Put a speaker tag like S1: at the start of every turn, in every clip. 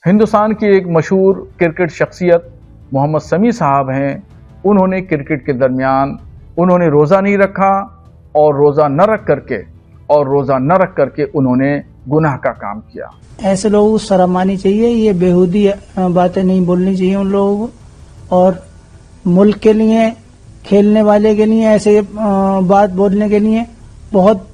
S1: हिंदुस्तान की एक मशहूर क्रिकेट शख्सियत मोहम्मद शमी साहब हैं। उन्होंने क्रिकेट के दरमियान उन्होंने रोज़ा नहीं रखा और रोज़ा न रख करके उन्होंने गुनाह का काम किया।
S2: ऐसे लोगों को शर्म आनी चाहिए, ये बेहूदी बातें नहीं बोलनी चाहिए उन लोगों को। और मुल्क के लिए, खेलने वाले के लिए ऐसे बात बोलने के लिए बहुत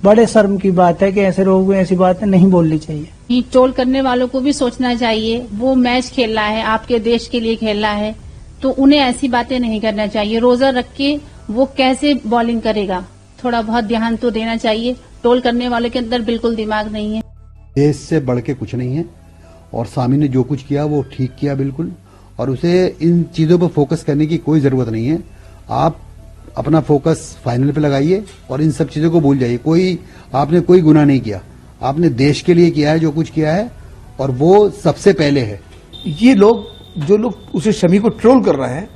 S2: बड़े शर्म की बात है कि ऐसे लोगों को ऐसी बातें नहीं बोलनी चाहिए।
S3: ट्रोल करने वालों को भी सोचना चाहिए, वो मैच खेल रहा है, आपके देश के लिए खेल रहा है, तो उन्हें ऐसी बातें नहीं करना चाहिए। रोजा रख के वो कैसे बॉलिंग करेगा, थोड़ा बहुत ध्यान तो देना चाहिए। ट्रोल करने वालों के अंदर बिल्कुल दिमाग नहीं है।
S4: देश से बढ़ के कुछ नहीं है और सामी ने जो कुछ किया वो ठीक किया बिल्कुल, और उसे इन चीजों पर फोकस करने की कोई जरूरत नहीं है। आप अपना फोकस फाइनल पे लगाइए और इन सब चीजों को भूल जाइए। आपने कोई गुनाह नहीं किया, आपने देश के लिए किया है जो कुछ किया है, और वो सबसे पहले है।
S5: ये लोग जो लोग उसे शमी को ट्रोल कर रहे हैं,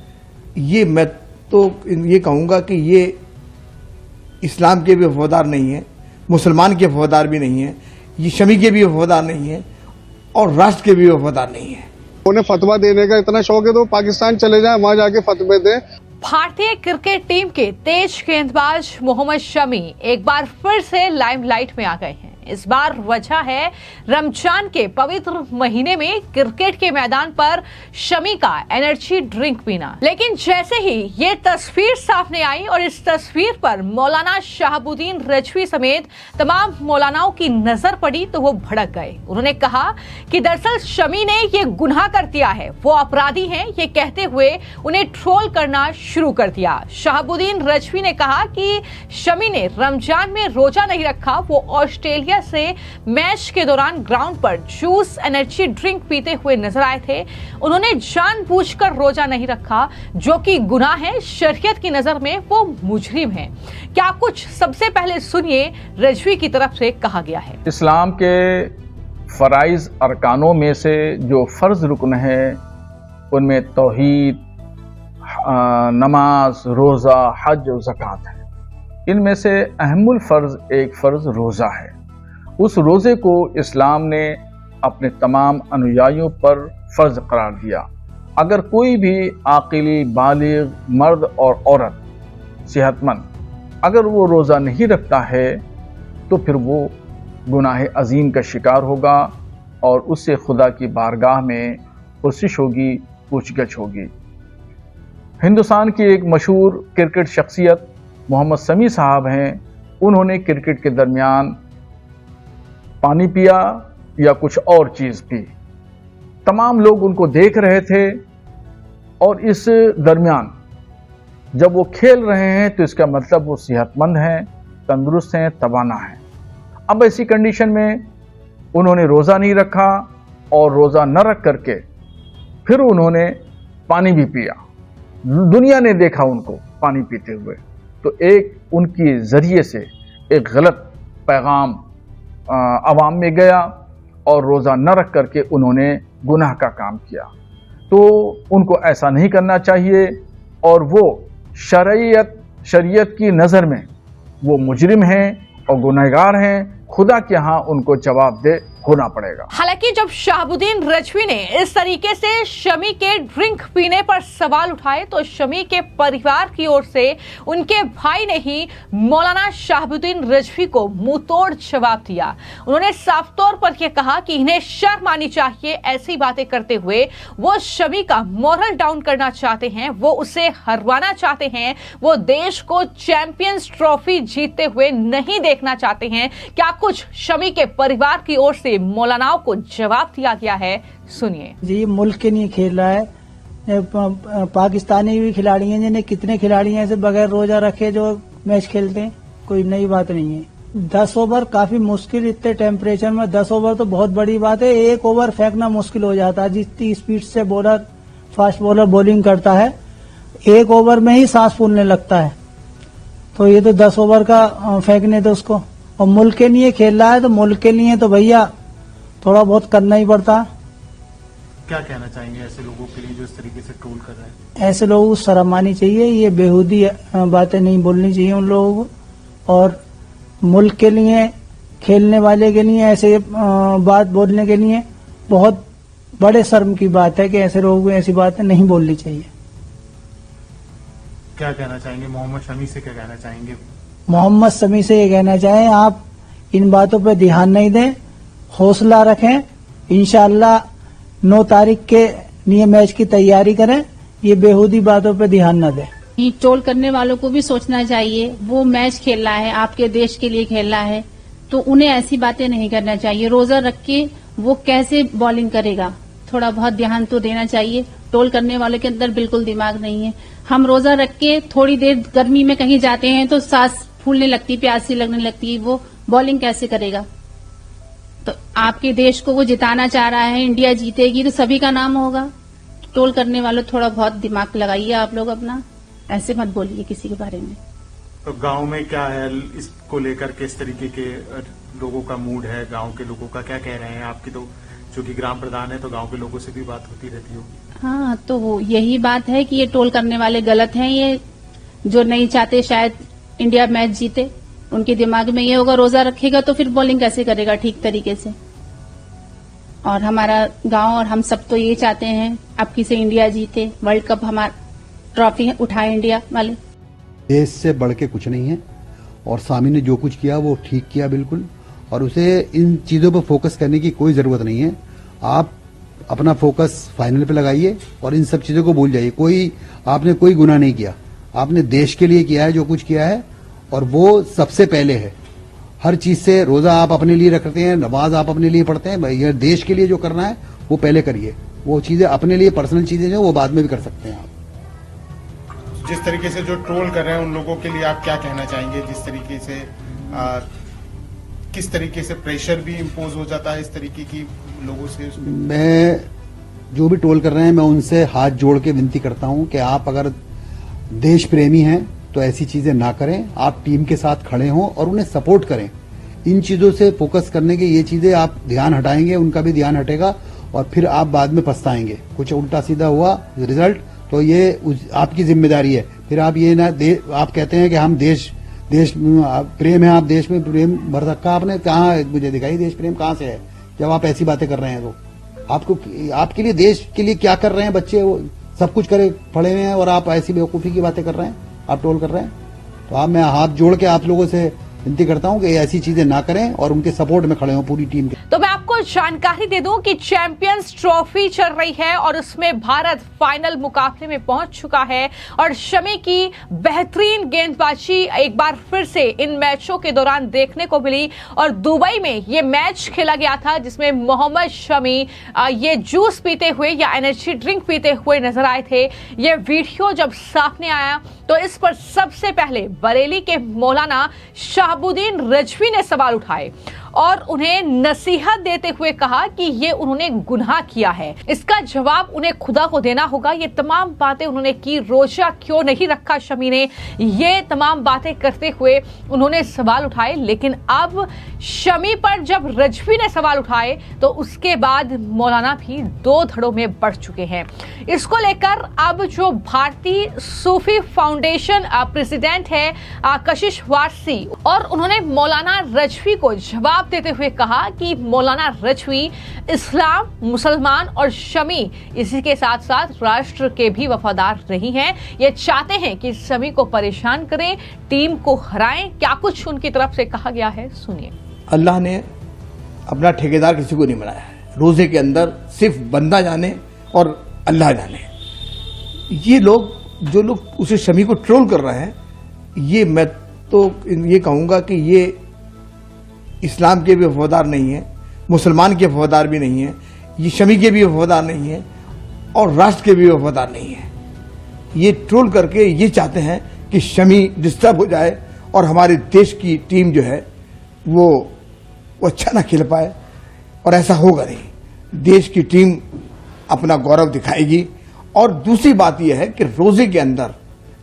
S5: ये मैं तो ये कहूंगा कि ये इस्लाम के भी वफादार नहीं है, मुसलमान के वफादार भी नहीं है, ये शमी के भी वफादार नहीं है और राष्ट्र के भी वफादार नहीं है।
S6: उन्हें फतवा देने का इतना शौक है तो पाकिस्तान चले जाए, वहां जाके फतवे दें।
S7: भारतीय क्रिकेट टीम के तेज गेंदबाज मोहम्मद शमी एक बार फिर से लाइमलाइट में आ गए हैं। इस बार वजह है रमजान के पवित्र महीने में क्रिकेट के मैदान पर शमी का एनर्जी ड्रिंक पीना। लेकिन जैसे ही ये तस्वीर सामने आई और इस तस्वीर पर मौलाना शहाबुद्दीन रिजवी समेत तमाम मौलानाओं की नजर पड़ी तो वो भड़क गए। उन्होंने कहा कि दरअसल शमी ने ये गुनाह कर दिया है, वो अपराधी हैं, ये कहते हुए उन्हें ट्रोल करना शुरू कर दिया। शहाबुद्दीन रिजवी ने कहा कि शमी ने रमजान में रोजा नहीं रखा, वो ऑस्ट्रेलिया से मैच के दौरान ग्राउंड पर जूस एनर्जी ड्रिंक पीते हुए नजर आए थे। उन्होंने जानबूझकर रोजा नहीं रखा, जो कि गुनाह है। शरीयत की नजर में वो मुजरिम है। क्या कुछ सबसे पहले सुनिए रिजवी की तरफ से कहा गया है।
S1: इस्लाम के फराइज अरकानों में से जो फर्ज रुकन है उनमें तौहीद, नमाज, रोजा, हज और ज़कात है। इनमें से अहमुल फर्ज एक फर्ज रोजा है। उस रोजे को इस्लाम ने अपने तमाम अनुयायियों पर फर्ज करार दिया। अगर कोई भी आकिली, बालिग, मर्द और औरत, सेहतमंद, अगर वो रोजा नहीं रखता है तो फिर वो गुनाह अजीम का शिकार होगा और उससे खुदा की बारगाह में पुरसिश होगी, पूछगछ होगी। हिंदुस्तान की एक मशहूर क्रिकेट शख्सियत मोहम्मद शमी साहब हैं। उन्होंने क्रिकेट के दरमियान पानी पिया या कुछ और चीज़ पी। तमाम लोग उनको देख रहे थे और इस दरमियान जब वो खेल रहे हैं तो इसका मतलब वो सेहतमंद हैं, तंदुरुस्त हैं, तवाना हैं। अब ऐसी कंडीशन में उन्होंने रोज़ा नहीं रखा और रोज़ा न रख करके फिर उन्होंने पानी भी पिया। दुनिया ने देखा उनको पानी पीते हुए, तो एक उनकी ज़रिए से एक गलत पैगाम आवाम में गया और रोज़ा न रख करके उन्होंने गुनाह का काम किया। तो उनको ऐसा नहीं करना चाहिए और वो शरीयत की नज़र में वो मुजरिम हैं और गुनहगार हैं। खुदा के यहाँ उनको जवाबदेह होना पड़ेगा।
S7: हालांकि जब शहाबुद्दीन रिजवी ने इस तरीके से शमी के ड्रिंक पीने पर सवाल उठाए तो शमी के परिवार की ओर से उनके भाई ने ही मौलाना शहाबुद्दीन रिजवी को मुंहतोड़ जवाब दिया। उन्होंने साफ तौर पर यह कहा कि इन्हें शर्म आनी चाहिए, ऐसी बातें करते हुए वो शमी का मोरल डाउन करना चाहते हैं, वो उसे हरवाना चाहते हैं, वो देश को चैंपियंस ट्रॉफी जीतते हुए नहीं देखना चाहते हैं। क्या कुछ शमी के परिवार की ओर से मौलानाओं को जवाब दिया गया है, सुनिए।
S2: जी, मुल्क के लिए खेल रहा है। पाकिस्तानी भी खिलाड़ी हैं, जिन्हें कितने खिलाड़ी हैं ऐसे बगैर रोजा रखे जो मैच खेलते हैं, कोई नई बात नहीं है। 10 ओवर काफी मुश्किल, इतने टेम्परेचर में 10 ओवर तो बहुत बड़ी बात है। 1 ओवर फेंकना मुश्किल हो जाता है। जितनी स्पीड से फास्ट बॉलर बॉलिंग करता है, 1 ओवर में ही सांस फूलने लगता है। तो ये तो 10 ओवर का फेंकने दो उसको। और मुल्क के लिए खेल रहा है तो मुल्क के लिए तो भैया थोड़ा बहुत करना ही पड़ता।
S8: क्या कहना चाहेंगे ऐसे लोगों के लिए जो इस तरीके से ट्रोल कर रहे हैं?
S2: ऐसे लोगों को शर्म आनी चाहिए, ये बेहूदी बातें नहीं बोलनी चाहिए उन लोगों को। और मुल्क के लिए, खेलने वाले के लिए ऐसे बात बोलने के लिए बहुत बड़े शर्म की बात है कि ऐसे लोगों को ऐसी बातें नहीं बोलनी चाहिए।
S8: क्या कहना चाहेंगे मोहम्मद शमी से, क्या कहना चाहेंगे?
S2: मोहम्मद शमी से ये कहना चाहें, आप इन बातों पर ध्यान नहीं दें, हौसला रखें, इंशाअल्लाह 9 तारीख के लिए मैच की तैयारी करें, ये बेहूदी बातों पर ध्यान न दें।
S3: ये ट्रोल करने वालों को भी सोचना चाहिए, वो मैच खेल रहा है, आपके देश के लिए खेल रहा है, तो उन्हें ऐसी बातें नहीं करना चाहिए। रोजा रख के वो कैसे बॉलिंग करेगा, थोड़ा बहुत ध्यान तो देना चाहिए। ट्रोल करने वालों के अंदर बिल्कुल दिमाग नहीं है। हम रोजा रख के थोड़ी देर गर्मी में कहीं जाते हैं तो सांस फूलने लगती, प्यास सी लगने लगती है, वो बॉलिंग कैसे करेगा? तो आपके देश को वो जिताना चाह रहा है, इंडिया जीतेगी तो सभी का नाम होगा। ट्रोल करने वालों थोड़ा बहुत दिमाग लगाइए आप लोग अपना, ऐसे मत बोलिए किसी के बारे में।
S8: तो गांव में क्या है इसको लेकर, किस तरीके के लोगों का मूड है, गांव के लोगों का क्या कह रहे हैं? आपकी तो चूंकि ग्राम प्रधान है तो गांव के लोगों से भी बात होती रहती होगी।
S3: हाँ, तो यही बात है कि ये ट्रोल करने वाले गलत हैं, ये जो नहीं चाहते शायद इंडिया मैच जीते, उनके दिमाग में ये होगा रोजा रखेगा तो फिर बॉलिंग कैसे करेगा ठीक तरीके से। और हमारा गांव और हम सब तो ये चाहते हैं अब किसे इंडिया जीते, वर्ल्ड कप हमारा ट्रॉफी उठाए इंडिया वाले।
S4: देश से बढ़ के कुछ नहीं है और सामी ने जो कुछ किया वो ठीक किया बिल्कुल, और उसे इन चीजों पर फोकस करने की कोई जरूरत नहीं है। आप अपना फोकस फाइनल पे लगाइए और इन सब चीजों को भूल जाइए। आपने कोई गुनाह नहीं किया, आपने देश के लिए किया है जो कुछ किया है, और वो सबसे पहले है। हर चीज से रोजा आप अपने लिए रखते हैं, नमाज आप अपने लिए पढ़ते हैं, भाई ये देश के लिए जो करना है वो पहले करिए। वो चीजें अपने लिए पर्सनल चीजें जो वो बाद में भी कर सकते हैं आप।
S9: जिस तरीके से जो ट्रोल कर रहे हैं उन लोगों के लिए आप क्या कहना चाहेंगे? जिस तरीके से किस तरीके से प्रेशर भी इम्पोज हो जाता है इस तरीके की लोगों से?
S4: मैं जो भी ट्रोल कर रहे हैं मैं उनसे हाथ जोड़ के विनती करता हूं कि आप अगर देश प्रेमी हैं तो ऐसी चीजें ना करें, आप टीम के साथ खड़े हों और उन्हें सपोर्ट करें। इन चीजों से फोकस करने की ये चीजें आप ध्यान हटाएंगे, उनका भी ध्यान हटेगा और फिर आप बाद में पछताएंगे। कुछ उल्टा सीधा हुआ रिजल्ट तो ये आपकी जिम्मेदारी है। फिर आप ये ना आप कहते हैं कि हम देश प्रेम है, आप देश में प्रेम भर रखा आपने, कहाँ मुझे दिखाई देश प्रेम कहाँ से है जब आप ऐसी बातें कर रहे हैं? तो आपको आपके लिए देश के लिए क्या कर रहे हैं बच्चे? वो सब कुछ करे पड़े हुए हैं और आप ऐसी बेवकूफी की बातें कर रहे हैं, आप ट्रोल कर रहे हैं। तो आप मैं हाथ जोड़ के आप लोगों से विनती करता हूं कि ऐसी चीजें ना करें और उनके सपोर्ट में खड़े हों पूरी टीम के।
S7: तो मैं आपको जानकारी दे दूं कि चैंपियंस ट्रॉफी चल रही है और उसमें भारत फाइनल मुकाबले में पहुंच चुका है और शमी की बेहतरीन गेंदबाजी एक बार फिर से इन मैचों के दौरान देखने को मिली। और दुबई में ये मैच खेला गया था जिसमें मोहम्मद शमी ये जूस पीते हुए या एनर्जी ड्रिंक पीते हुए नजर आए थे। ये वीडियो जब सामने आया तो इस पर सबसे पहले बरेली के मौलाना शहाबुद्दीन रजवी ने सवाल उठाए और उन्हें नसीहत देते हुए कहा कि ये उन्होंने गुनाह किया है, इसका जवाब उन्हें खुदा को देना होगा। ये तमाम बातें उन्होंने की, रोजा क्यों नहीं रखा शमी ने, ये तमाम बातें करते हुए उन्होंने सवाल उठाए। लेकिन अब शमी पर जब रजवी ने सवाल उठाए तो उसके बाद मौलाना भी 2 धड़ों में बढ़ चुके हैं। इसको लेकर अब जो भारतीय सूफी फाउंडेशन प्रेसिडेंट है कशिश वारसी, और उन्होंने मौलाना रजवी को जवाब देते हुए कहा कि मौलाना रजवी इस्लाम, मुसलमान और शमी इसी के साथ साथ राष्ट्र के भी वफादार नहीं हैं। ये चाहते हैं कि शमी को परेशान करें, टीम को हराएं। क्या कुछ उनकी तरफ से कहा गया है, सुनिए।
S5: अल्लाह ने अपना ठेकेदार किसी को नहीं बनाया है। रोजे के अंदर सिर्फ बंदा जाने और अल्लाह जाने। ये लोग जो लोग उसे शमी को ट्रोल कर रहे हैं, ये मैं तो ये कहूंगा कि ये इस्लाम के भी वफादार नहीं है, मुसलमान के वफादार भी नहीं है, ये शमी के भी वफादार नहीं है और राष्ट्र के भी वफादार नहीं है। ये ट्रोल करके ये चाहते हैं कि शमी डिस्टर्ब हो जाए और हमारे देश की टीम जो है वो अच्छा ना खेल पाए, और ऐसा होगा नहीं। देश की टीम अपना गौरव दिखाएगी। और दूसरी बात यह है कि रोजे के अंदर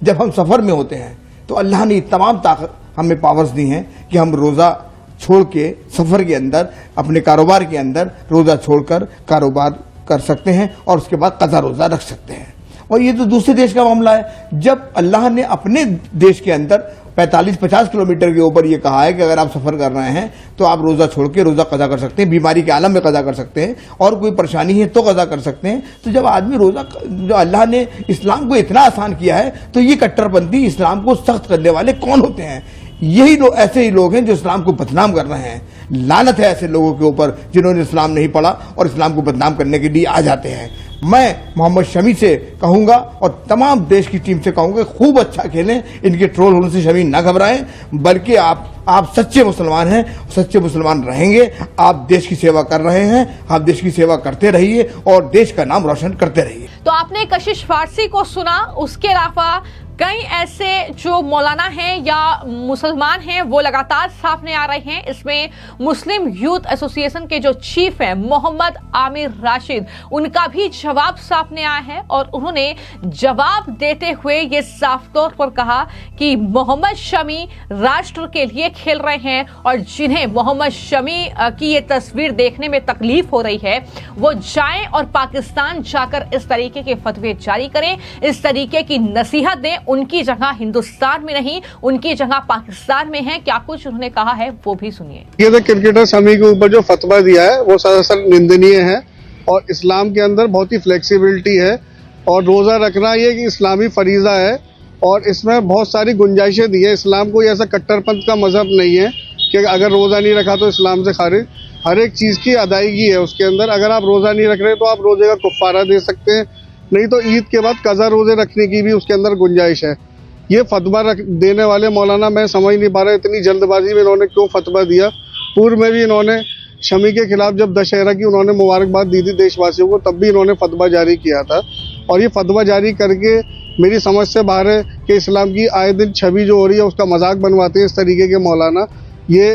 S5: जब हम सफर में होते हैं तो अल्लाह ने तमाम ताकत हमें पावर्स दी हैं कि हम रोजा छोड़ के सफर के अंदर अपने कारोबार के अंदर रोजा छोड़कर कारोबार कर सकते हैं और उसके बाद कज़ा रोजा रख सकते हैं। और ये तो दूसरे देश का मामला है। जब अल्लाह ने अपने देश के अंदर 45-50 किलोमीटर के ऊपर ये कहा है कि अगर आप सफर कर रहे हैं तो आप रोजा छोड़ के रोजा कज़ा कर सकते हैं, बीमारी के आलम में कज़ा कर सकते हैं, और कोई परेशानी है तो कज़ा कर सकते हैं। तो जब आदमी रोजा, जो अल्लाह ने इस्लाम को इतना आसान किया है, तो ये कट्टरपंथी इस्लाम को सख्त करने वाले कौन होते हैं? यही लोग, ऐसे ही लोग हैं जो इस्लाम को बदनाम कर रहे हैं। लानत है ऐसे लोगों के ऊपर जिन्होंने इस्लाम नहीं पढ़ा और इस्लाम को बदनाम करने के लिए आ जाते हैं। मैं मोहम्मद शमी से कहूंगा और तमाम देश की टीम से कहूंगा, खूब अच्छा खेलें, इनके ट्रोल होने से शमी ना घबराएं, बल्कि आप सच्चे मुसलमान हैं, सच्चे मुसलमान रहेंगे। आप देश की सेवा कर रहे हैं, आप देश की सेवा करते रहिए और देश का नाम रोशन करते रहिए।
S7: तो आपने कशिश फारसी को सुना, उसके अलावा कई ऐसे जो मौलाना हैं या मुसलमान हैं वो लगातार सामने आ रहे हैं। इसमें मुस्लिम यूथ एसोसिएशन के जो चीफ हैं मोहम्मद आमिर राशिद, उनका भी जवाब सामने आया है और उन्होंने जवाब देते हुए ये साफ तौर पर कहा कि मोहम्मद शमी राष्ट्र के लिए खेल रहे हैं और जिन्हें मोहम्मद शमी की ये तस्वीर देखने में तकलीफ हो रही है वो जाएं और पाकिस्तान जाकर इस तरीके के फतवे जारी करें, इस तरीके की नसीहत दें। उनकी जगह हिंदुस्तान में नहीं, उनकी जगह पाकिस्तान में है। क्या कुछ उन्होंने कहा है वो भी सुनिए।
S6: ये तो क्रिकेटर शमी के ऊपर जो फतवा दिया है वो सरासर निंदनीय है और इस्लाम के अंदर बहुत ही फ्लेक्सिबिलिटी है और रोजा रखना ये कि इस्लामी फरीजा है और इसमें बहुत सारी गुंजाइशें दी है। इस्लाम कोई ऐसा कट्टरपंथ का मजहब नहीं है कि अगर रोजा नहीं रखा तो इस्लाम से खारिज। हर एक चीज की अदायगी है उसके अंदर। अगर आप रोजा नहीं रख रहे तो आप रोजे का कुफ्फारा दे सकते हैं, नहीं तो ईद के बाद कज़ा रोजे रखने की भी उसके अंदर गुंजाइश है। ये फतवा देने वाले मौलाना मैं समझ नहीं पा रहा इतनी जल्दबाजी में इन्होंने क्यों फतवा दिया। पूर्व में भी इन्होंने शमी के खिलाफ जब दशहरा की उन्होंने मुबारकबाद दी थी देशवासियों को, तब भी इन्होंने फतवा जारी किया था और ये फतवा जारी करके मेरी समझ से बाहर है कि इस्लाम की आए दिन छवि जो हो रही है उसका मजाक बनवाते हैं इस तरीके के मौलाना। ये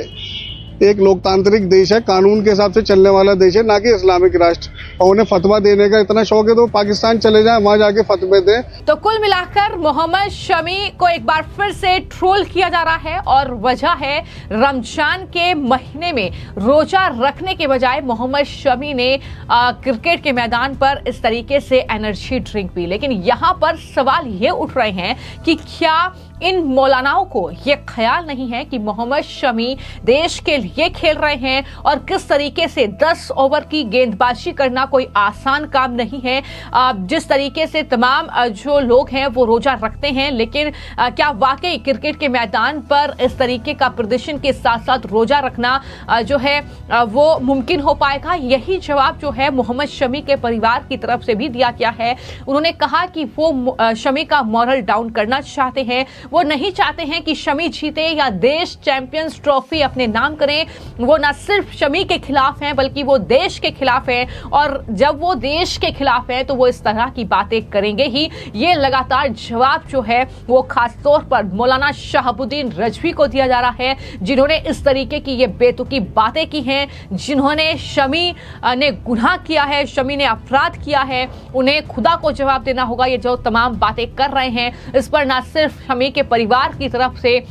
S6: एक लोकतांत्रिक देश है, कानून के हिसाब से चलने वाला देश है, ना कि इस्लामिक राष्ट्र। और उन्हें फतवा देने का इतना शौक है तो पाकिस्तान चले जाएं, वहां जाके फतवे दें।
S7: तो कुल मिलाकर मोहम्मद शमी को एक बार फिर से ट्रोल किया जा रहा है और वजह है रमजान के महीने में रोजा रखने के बजाय मोहम्मद शमी ने क्रिकेट के मैदान पर इस तरीके से एनर्जी ड्रिंक पी। लेकिन यहाँ पर सवाल ये उठ रहे हैं कि क्या इन मौलानाओं को ये ख्याल नहीं है कि मोहम्मद शमी देश के लिए खेल रहे हैं और किस तरीके से 10 ओवर की गेंदबाजी करना कोई आसान काम नहीं है। जिस तरीके से तमाम जो लोग हैं वो रोजा रखते हैं, लेकिन क्या वाकई क्रिकेट के मैदान पर इस तरीके का प्रदर्शन के साथ साथ रोजा रखना जो है वो मुमकिन हो पाएगा? यही जवाब जो है मोहम्मद शमी के परिवार की तरफ से भी दिया गया है। उन्होंने कहा कि वो शमी का मॉरल डाउन करना चाहते हैं, वो नहीं चाहते हैं कि शमी जीते या देश चैंपियंस ट्रॉफी अपने नाम करें। वो न सिर्फ शमी के खिलाफ हैं बल्कि वो देश के खिलाफ हैं और जब वो देश के खिलाफ हैं तो वो इस तरह की बातें करेंगे ही। ये लगातार जवाब जो है वो खास तौर पर मौलाना शहाबुद्दीन रजवी को दिया जा रहा है, जिन्होंने इस तरीके की ये बेतुकी बातें की हैं, जिन्होंने शमी ने गुनाह किया है, शमी ने अपराध किया है। उन्हें खुदा को जवाब देना होगा। ये जो तमाम बातें कर रहे हैं इस पर न सिर्फ शमी के परिवार की तरफ से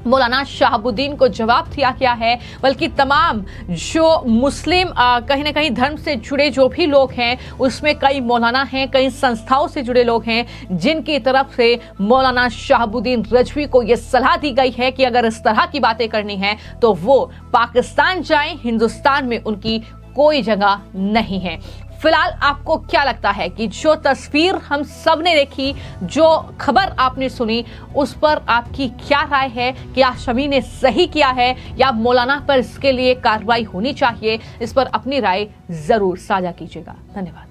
S7: मौलाना शहाबुद्दीन को जवाब दिया गया है, बल्कि तमाम जो मुस्लिम कहीं ना कहीं धर्म से जुड़े जो भी लोग हैं उसमें कई मौलाना हैं, कई संस्थाओं से जुड़े लोग हैं, जिनकी तरफ से मौलाना शहाबुद्दीन रजवी को यह सलाह दी गई है कि अगर इस तरह की बातें करनी है तो वो पाकिस्तान जाएं, हिंदुस्तान में उनकी कोई जगह नहीं है। फिलहाल आपको क्या लगता है कि जो तस्वीर हम सब ने देखी, जो खबर आपने सुनी, उस पर आपकी क्या राय है? क्या शमी ने सही किया है या मौलाना पर इसके लिए कार्रवाई होनी चाहिए? इस पर अपनी राय जरूर साझा कीजिएगा। धन्यवाद।